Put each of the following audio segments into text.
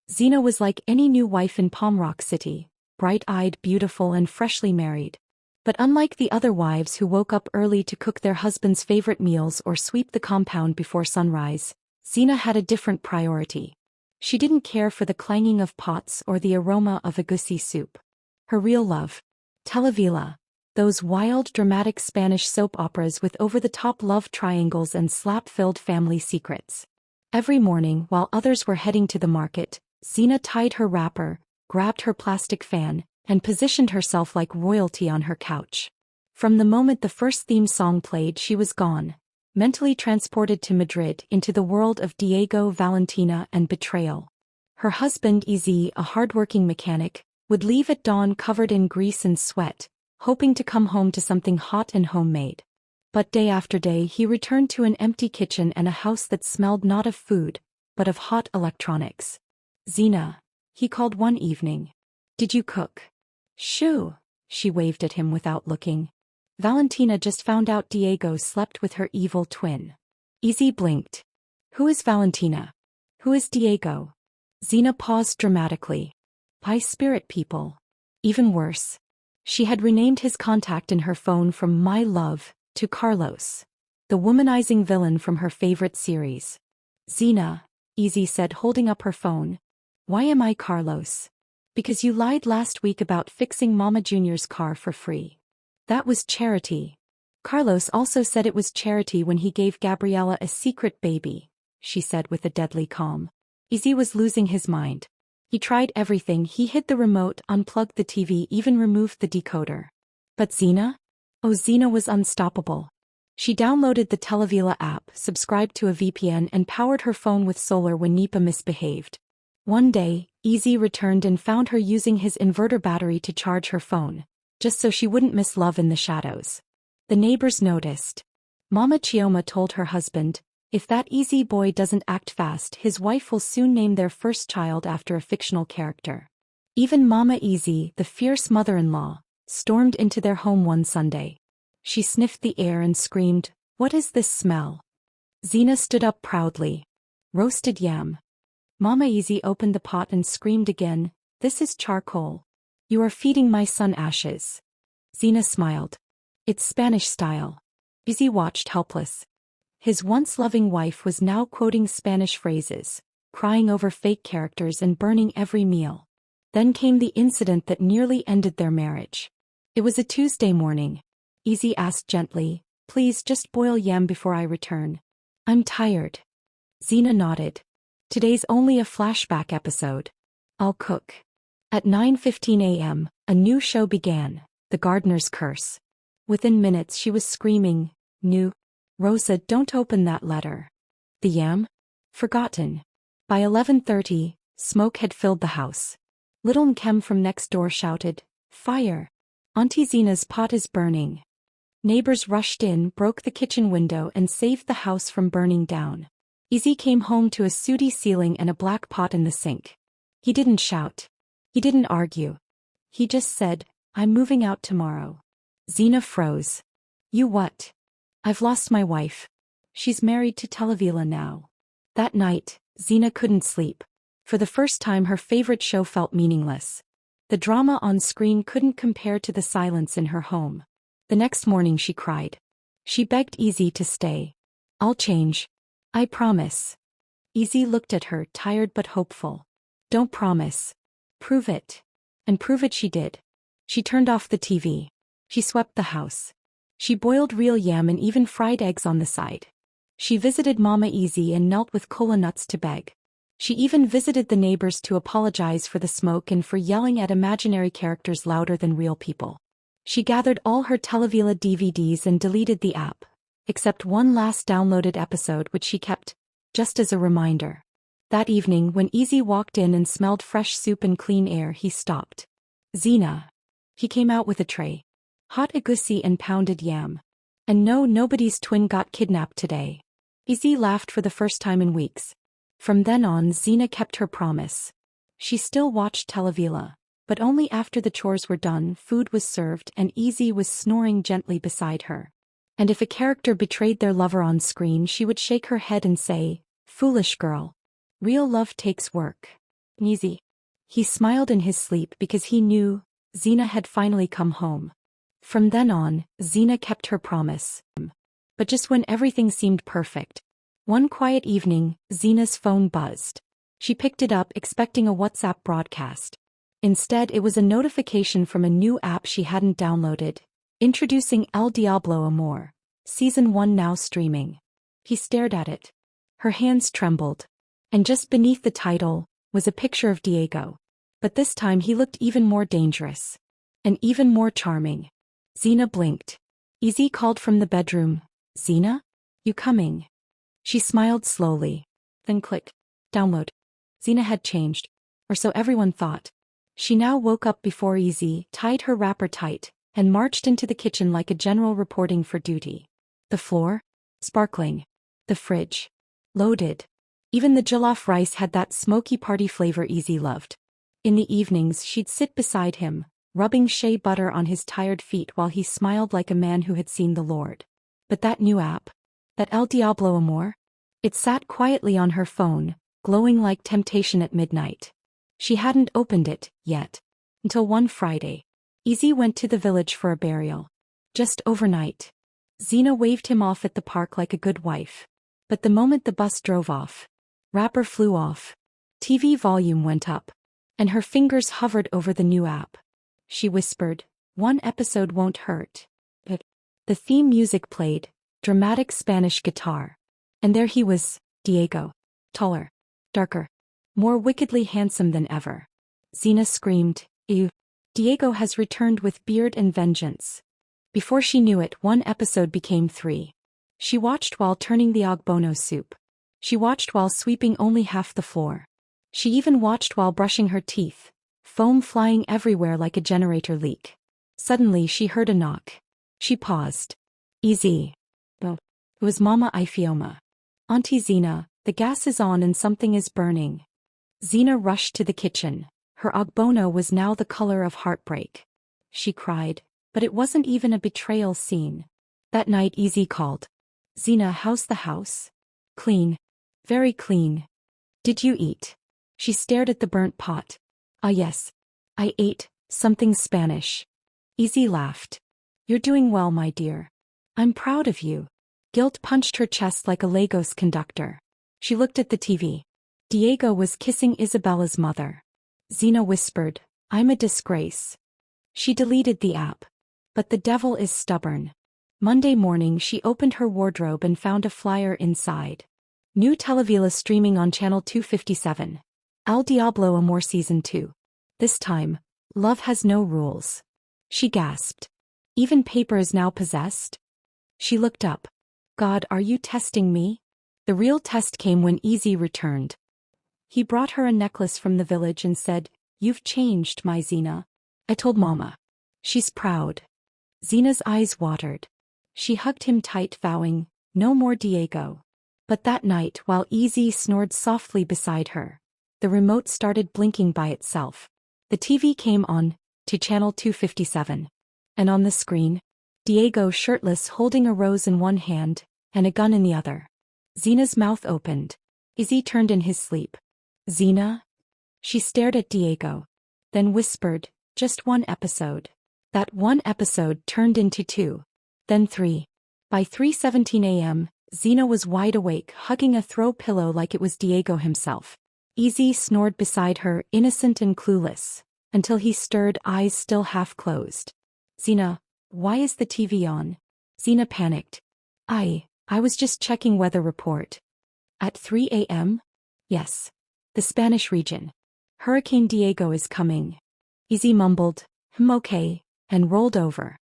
Zina was like any new wife in Palm Rock City, bright-eyed, beautiful and freshly married. But unlike the other wives who woke up early to cook their husband's favorite meals or sweep the compound before sunrise, Zina had a different priority. She didn't care for the clanging of pots or the aroma of egusi soup. Her real love. Telovela. Those wild, dramatic Spanish soap operas with over-the-top love triangles and slap-filled family secrets. Every morning, while others were heading to the market, Zina tied her wrapper, grabbed her plastic fan, and positioned herself like royalty on her couch. From the moment the first theme song played, she was gone, mentally transported to Madrid into the world of Diego, Valentina, and betrayal. Her husband, Ez, a hardworking mechanic, would leave at dawn covered in grease and sweat, hoping to come home to something hot and homemade. But day after day he returned to an empty kitchen and a house that smelled not of food, but of hot electronics. "Zina," he called one evening. "Did you cook?" "Shoo," she waved at him without looking. Valentina just found out Diego slept with her evil twin. Ez blinked. "Who is Valentina? Who is Diego?" Zina paused dramatically. "High spirit people. Even worse." She had renamed his contact in her phone from My Love to Carlos, the womanizing villain from her favorite series. "Zina," Ez said, holding up her phone. "Why am I Carlos?" "Because you lied last week about fixing Mama Junior's car for free. That was charity." "Carlos also said it was charity when he gave Gabriela a secret baby," she said with a deadly calm. Ez was losing his mind. He tried everything. He hid the remote, unplugged the TV, even removed the decoder. But Zina? Oh, Zina was unstoppable. She downloaded the Telovela app, subscribed to a VPN, and powered her phone with solar when Nipa misbehaved. One day, Ez returned and found her using his inverter battery to charge her phone, just so she wouldn't miss Love in the Shadows. The neighbors noticed. Mama Chioma told her husband, "If that Ez boy doesn't act fast, his wife will soon name their first child after a fictional character." Even Mama Ez, the fierce mother-in-law, stormed into their home one Sunday. She sniffed the air and screamed, "What is this smell?" Zina stood up proudly. "Roasted yam." Mama Ez opened the pot and screamed again, "This is charcoal. You are feeding my son ashes." Zina smiled. "It's Spanish style." Ez watched helpless. His once loving wife was now quoting Spanish phrases, crying over fake characters and burning every meal. Then came the incident that nearly ended their marriage. It was a Tuesday morning. Ez asked gently, "Please just boil yam before I return. I'm tired." Zina nodded. "Today's only a flashback episode. I'll cook." At 9:15 a.m., a new show began, The Gardener's Curse. Within minutes she was screaming, "New. Rosa, don't open that letter." The yam? Forgotten. By 11:30, smoke had filled the house. Little Nkem from next door shouted, "Fire! Auntie Zina's pot is burning." Neighbors rushed in, broke the kitchen window and saved the house from burning down. Ez came home to a sooty ceiling and a black pot in the sink. He didn't shout. He didn't argue. He just said, "I'm moving out tomorrow." Zina froze. "You what?" "I've lost my wife. She's married to Telovela now." That night, Zina couldn't sleep. For the first time her favorite show felt meaningless. The drama on screen couldn't compare to the silence in her home. The next morning she cried. She begged Ez to stay. "I'll change. I promise." Ez looked at her, tired but hopeful. "Don't promise. Prove it." And prove it she did. She turned off the TV. She swept the house. She boiled real yam and even fried eggs on the side. She visited Mama Ez and knelt with kola nuts to beg. She even visited the neighbors to apologize for the smoke and for yelling at imaginary characters louder than real people. She gathered all her Telovela DVDs and deleted the app, except one last downloaded episode which she kept, just as a reminder. That evening when Ez walked in and smelled fresh soup and clean air, he stopped. "Zina." He came out with a tray. Hot egusi and pounded yam. "And no, nobody's twin got kidnapped today." Ez laughed for the first time in weeks. From then on, Zina kept her promise. She still watched Telovela, but only after the chores were done, food was served, and Ez was snoring gently beside her. And if a character betrayed their lover on screen, she would shake her head and say, "Foolish girl. Real love takes work." Easy. He smiled in his sleep because he knew Zina had finally come home. From then on, Zina kept her promise. But just when everything seemed perfect. One quiet evening, Zina's phone buzzed. She picked it up expecting a WhatsApp broadcast. Instead, it was a notification from a new app she hadn't downloaded. Introducing El Diablo Amor. Season 1 now streaming. He stared at it. Her hands trembled. And just beneath the title was a picture of Diego. But this time he looked even more dangerous. And even more charming. Zina blinked. Ez called from the bedroom. Zina? You coming? She smiled slowly. Then click. Download. Zina had changed. Or so everyone thought. She now woke up before Ez tied her wrapper tight and marched into the kitchen like a general reporting for duty. The floor? Sparkling. The fridge? Loaded. Even the jollof rice had that smoky party flavor Ez loved. In the evenings she'd sit beside him, rubbing shea butter on his tired feet while he smiled like a man who had seen the Lord. But that new app? That El Diablo Amor? It sat quietly on her phone, glowing like temptation at midnight. She hadn't opened it, yet. Until one Friday. Ez went to the village for a burial. Just overnight. Zina waved him off at the park like a good wife. But the moment the bus drove off, wrapper flew off. TV volume went up. And her fingers hovered over the new app. She whispered, "One episode won't hurt." But the theme music played, dramatic Spanish guitar. And there he was, Diego. Taller. Darker. More wickedly handsome than ever. Zina screamed, "Ew. Diego has returned with beard and vengeance." Before she knew it, one episode became 3. She watched while turning the ogbono soup. She watched while sweeping only half the floor. She even watched while brushing her teeth, foam flying everywhere like a generator leak. Suddenly she heard a knock. She paused. Ez. Oh, it was Mama Ifioma. "Auntie Zina, the gas is on and something is burning." Zina rushed to the kitchen. Her ogbono was now the color of heartbreak. She cried, but it wasn't even a betrayal scene. That night Ez called. "Zina, how's the house?" "Clean. Very clean." "Did you eat?" She stared at the burnt pot. "Ah yes. I ate something Spanish." Ez laughed. "You're doing well, my dear. I'm proud of you." Guilt punched her chest like a Lagos conductor. She looked at the TV. Diego was kissing Isabella's mother. Zina whispered, "I'm a disgrace." She deleted the app. But the devil is stubborn. Monday morning she opened her wardrobe and found a flyer inside. New Telovela streaming on channel 257. El Diablo Amor Season 2. This time, love has no rules. She gasped. Even paper is now possessed? She looked up. God, are you testing me? The real test came when Ez returned. He brought her a necklace from the village and said, "You've changed, my Zina." "I told Mama." "She's proud." Zina's eyes watered. She hugged him tight, vowing, "No more Diego." But that night, while Ez snored softly beside her, the remote started blinking by itself. The TV came on, to channel 257. And on the screen, Diego shirtless holding a rose in one hand, and a gun in the other. Zina's mouth opened. Ez turned in his sleep. "Zina?" She stared at Diego. Then whispered, "Just one episode." That one episode turned into 2. Then 3. By 3:17 a.m., Zina was wide awake, hugging a throw pillow like it was Diego himself. Ez snored beside her, innocent and clueless, until he stirred, eyes still half closed. "Zina, why is the TV on?" Zina panicked. I was just checking weather report." "At 3 a.m.? "Yes. The Spanish region. Hurricane Diego is coming." Ez mumbled, Okay," and rolled over.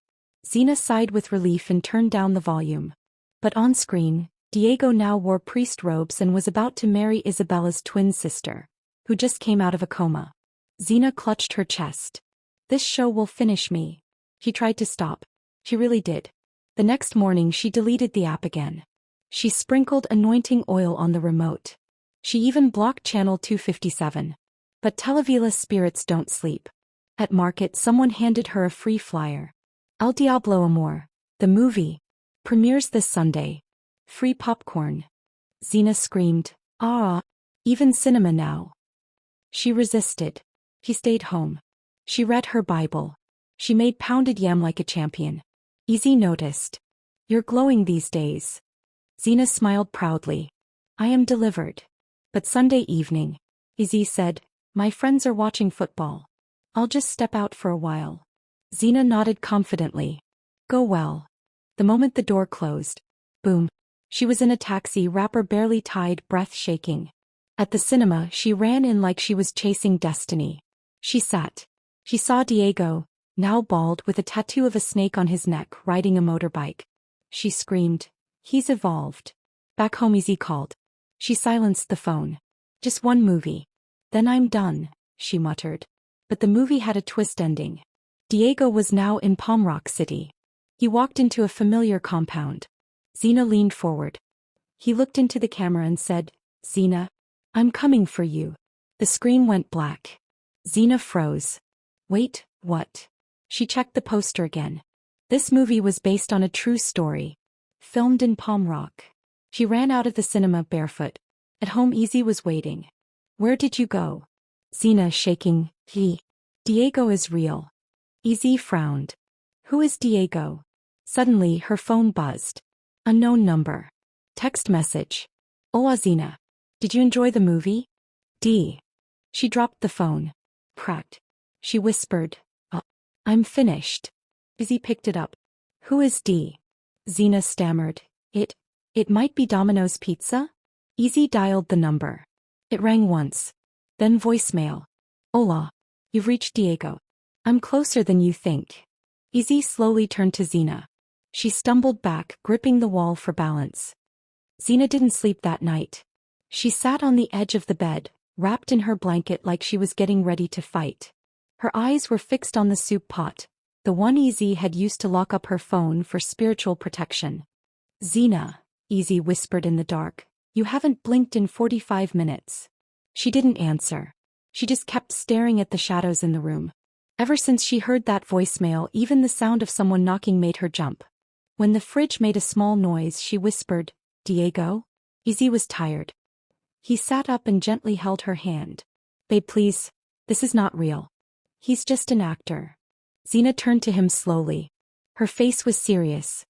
Zina sighed with relief and turned down the volume. But on screen, Diego now wore priest robes and was about to marry Isabella's twin sister, who just came out of a coma. Zina clutched her chest. "This show will finish me." She tried to stop. She really did. The next morning she deleted the app again. She sprinkled anointing oil on the remote. She even blocked channel 257. But Telovela spirits don't sleep. At market someone handed her a free flyer. El Diablo Amor, the movie, premieres this Sunday. Free popcorn. Zina screamed, "Ah! Even cinema now." She resisted. He stayed home. She read her Bible. She made pounded yam like a champion. Ez noticed. You're glowing these days. Zina smiled proudly. I am delivered. But Sunday evening, Ez said, my friends are watching football. I'll just step out for a while. Zina nodded confidently. Go well. The moment the door closed, boom. She was in a taxi, wrapper barely tied, breath shaking. At the cinema, she ran in like she was chasing destiny. She sat. She saw Diego, now bald with a tattoo of a snake on his neck, riding a motorbike. She screamed. He's evolved. Back home, Ez called. She silenced the phone. Just one movie. Then I'm done, she muttered. But the movie had a twist ending. Diego was now in Palm Rock City. He walked into a familiar compound. Zina leaned forward. He looked into the camera and said, Zina, I'm coming for you. The screen went black. Zina froze. Wait, what? She checked the poster again. This movie was based on a true story. Filmed in Palm Rock. She ran out of the cinema barefoot. At home, Ez was waiting. Where did you go? Zina shaking. Diego is real. Ez frowned. Who is Diego? Suddenly, her phone buzzed. Unknown number. Text message. Hola Zina. Did you enjoy the movie? D. She dropped the phone. Cracked. She whispered. I'm finished. Ez picked it up. Who is D? Zina stammered. It might be Domino's Pizza? Ez dialed the number. It rang once. Then voicemail. Hola. You've reached Diego. I'm closer than you think. Ez slowly turned to Zina. She stumbled back, gripping the wall for balance. Zina didn't sleep that night. She sat on the edge of the bed, wrapped in her blanket like she was getting ready to fight. Her eyes were fixed on the soup pot, the one Ez had used to lock up her phone for spiritual protection. Zina, Ez whispered in the dark, you haven't blinked in 45 minutes. She didn't answer. She just kept staring at the shadows in the room. Ever since she heard that voicemail, even the sound of someone knocking made her jump. When the fridge made a small noise, she whispered, Diego? Ez was tired. He sat up and gently held her hand. Babe, please, this is not real. He's just an actor. Zina turned to him slowly. Her face was serious.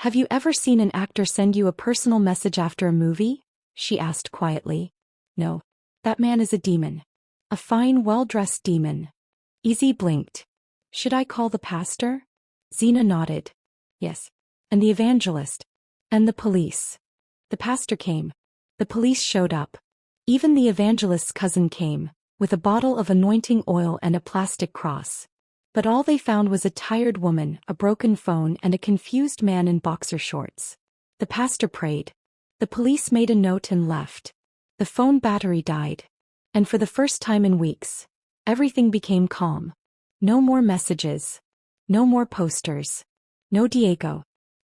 Have you ever seen an actor send you a personal message after a movie? She asked quietly. No. That man is a demon. A fine, well-dressed demon. Ez blinked. Should I call the pastor? Zina nodded. Yes. And the evangelist. And the police. The pastor came. The police showed up. Even the evangelist's cousin came, with a bottle of anointing oil and a plastic cross. But all they found was a tired woman, a broken phone, and a confused man in boxer shorts. The pastor prayed. The police made a note and left. The phone battery died. And for the first time in weeks, everything became calm. No more messages. No more posters. No Diego.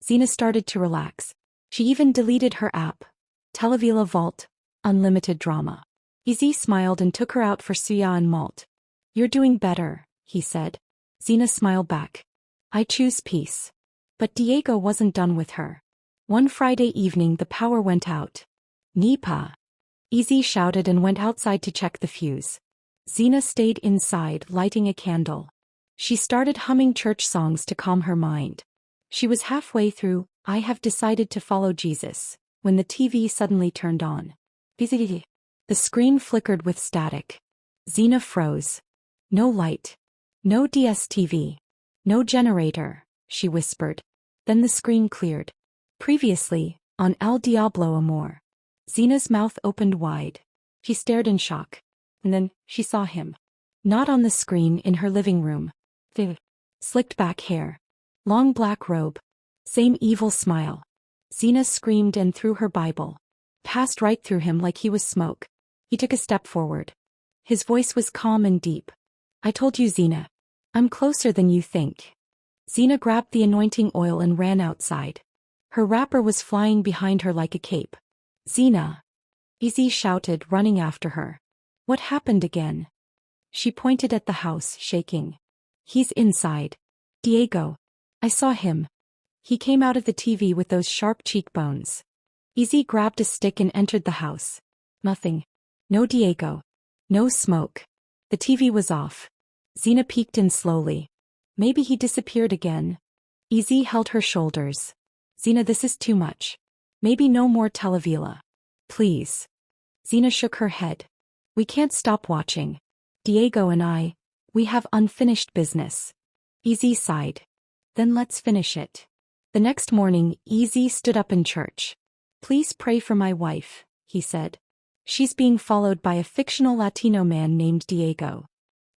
Zina started to relax. She even deleted her app. Telovela Vault. Unlimited drama. Ez smiled and took her out for suya and malt. You're doing better, he said. Zina smiled back. I choose peace. But Diego wasn't done with her. One Friday evening the power went out. Nipa. Ez shouted and went outside to check the fuse. Zina stayed inside, lighting a candle. She started humming church songs to calm her mind. She was halfway through, I have decided to follow Jesus, when the TV suddenly turned on. The screen flickered with static. Zina froze. No light. No DSTV. No generator, she whispered. Then the screen cleared. Previously, on El Diablo Amor. Zina's mouth opened wide. She stared in shock. And then, she saw him. Not on the screen, in her living room. Slicked back hair. Long black robe. Same evil smile. Zina screamed and threw her Bible. Passed right through him like he was smoke. He took a step forward. His voice was calm and deep. I told you, Zina. I'm closer than you think. Zina grabbed the anointing oil and ran outside. Her wrapper was flying behind her like a cape. Zina! Ez shouted, running after her. What happened again? She pointed at the house, shaking. He's inside. Diego. I saw him. He came out of the TV with those sharp cheekbones. Ez grabbed a stick and entered the house. Nothing. No Diego. No smoke. The TV was off. Zina peeked in slowly. Maybe he disappeared again. Ez held her shoulders. Zina, this is too much. Maybe no more Telovela. Please. Zina shook her head. We can't stop watching. Diego and I, we have unfinished business. Ez sighed. Then let's finish it. The next morning, Ez stood up in church. Please pray for my wife, he said. She's being followed by a fictional Latino man named Diego.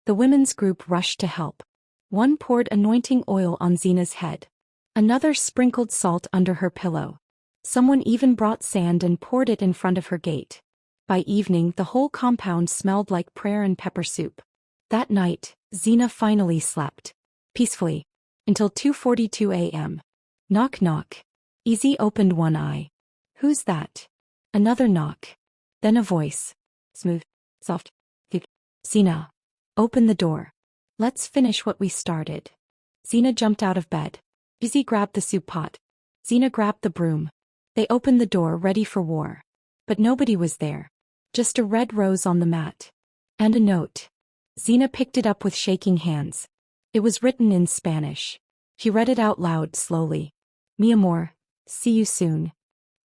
The women's group rushed to help. One poured anointing oil on Zina's head. Another sprinkled salt under her pillow. Someone even brought sand and poured it in front of her gate. By evening, the whole compound smelled like prayer and pepper soup. That night, Zina finally slept. Peacefully. Until 2:42 a.m. Knock knock. Ez opened one eye. Who's that? Another knock. Then a voice. Smooth. Soft. Deep. Zina. Open the door. Let's finish what we started. Zina jumped out of bed. Ez grabbed the soup pot. Zina grabbed the broom. They opened the door ready for war. But nobody was there. Just a red rose on the mat. And a note. Zina picked it up with shaking hands. It was written in Spanish. She read it out loud slowly. Mi amor, see you soon.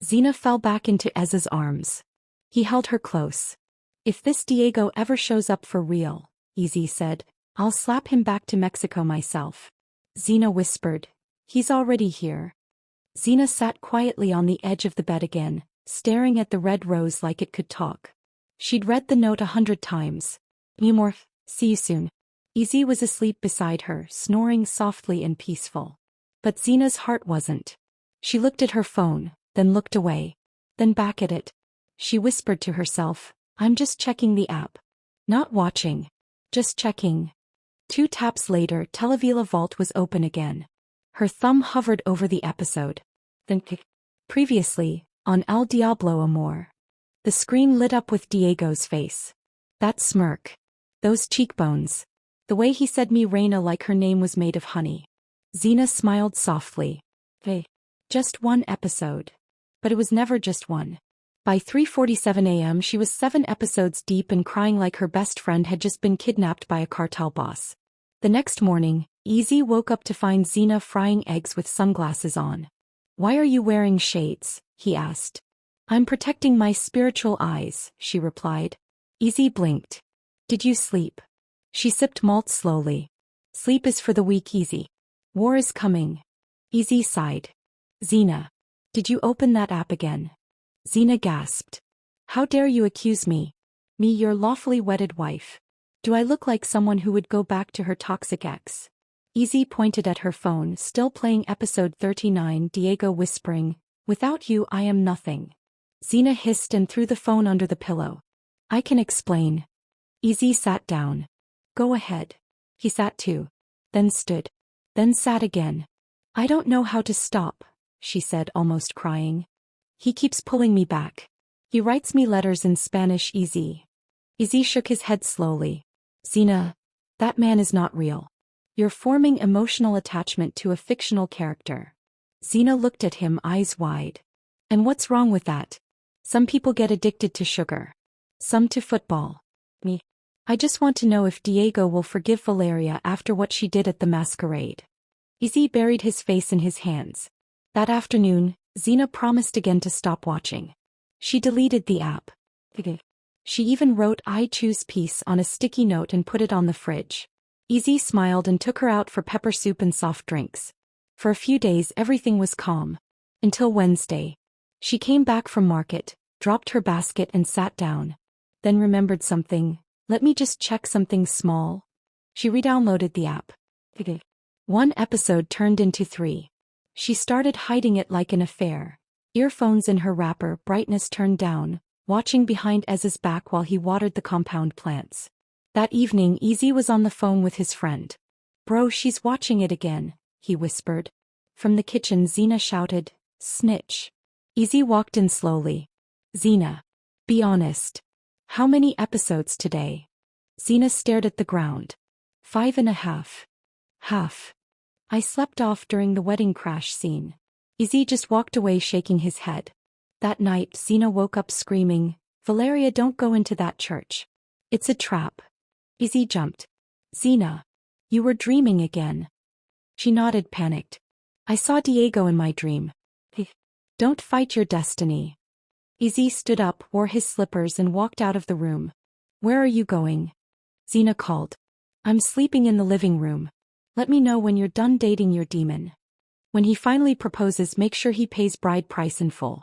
Zina fell back into Ez's arms. He held her close. If this Diego ever shows up for real, Ez said, I'll slap him back to Mexico myself. Zina whispered, he's already here. Zina sat quietly on the edge of the bed again, staring at the red rose like it could talk. She'd read the note 100 times. Mi amor, see you soon. Ez was asleep beside her, snoring softly and peaceful. But Zina's heart wasn't. She looked at her phone, then looked away. Then back at it. She whispered to herself, I'm just checking the app. Not watching. Just checking. 2 taps later, Telovela Vault was open again. Her thumb hovered over the episode. Then click. Previously, on El Diablo Amor. The screen lit up with Diego's face. That smirk. Those cheekbones. The way he said mi reina like her name was made of honey. Zina smiled softly. Hey. Just one episode. But it was never just one. By 3:47 a.m. she was 7 episodes deep and crying like her best friend had just been kidnapped by a cartel boss. The next morning, Ez woke up to find Zina frying eggs with sunglasses on. Why are you wearing shades? He asked. I'm protecting my spiritual eyes, she replied. Ez blinked. Did you sleep? She sipped malt slowly. Sleep is for the weak, Ez. War is coming. Ez sighed. Zina. Did you open that app again? Zina gasped. How dare you accuse me? Me, your lawfully wedded wife. Do I look like someone who would go back to her toxic ex? Ez pointed at her phone, still playing episode 39, Diego whispering, without you I am nothing. Zina hissed and threw the phone under the pillow. I can explain. Ez sat down. Go ahead. He sat too. Then stood. Then sat again. I don't know how to stop, she said, almost crying. He keeps pulling me back. He writes me letters in Spanish. Ez shook his head slowly. Zina, that man is not real. You're forming emotional attachment to a fictional character. Zina looked at him, eyes wide. And what's wrong with that? Some people get addicted to sugar. Some to football. Me. I just want to know if Diego will forgive Valeria after what she did at the masquerade. Ez buried his face in his hands. That afternoon, Zina promised again to stop watching. She deleted the app. She even wrote I choose peace on a sticky note and put it on the fridge. Ez smiled and took her out for pepper soup and soft drinks. For a few days everything was calm. Until Wednesday. She came back from market, dropped her basket and sat down. Then remembered something. Let me just check something small. She re-downloaded the app. 1 episode turned into 3. She started hiding it like an affair. Earphones in her wrapper, brightness turned down, watching behind Ez's back while he watered the compound plants. That evening Ez was on the phone with his friend. Bro, she's watching it again, he whispered. From the kitchen Zina shouted, snitch. Ez walked in slowly. Zina. Be honest. How many episodes today? Zina stared at the ground. 5.5. Half. I slept off during the wedding crash scene. Ez just walked away shaking his head. That night Zina woke up screaming, Valeria, don't go into that church. It's a trap. Izzy jumped. Zina. You were dreaming again. She nodded, panicked. I saw Diego in my dream. Don't fight your destiny. Izzy stood up, wore his slippers and walked out of the room. Where are you going? Zina called. I'm sleeping in the living room. Let me know when you're done dating your demon. When he finally proposes, make sure he pays bride price in full.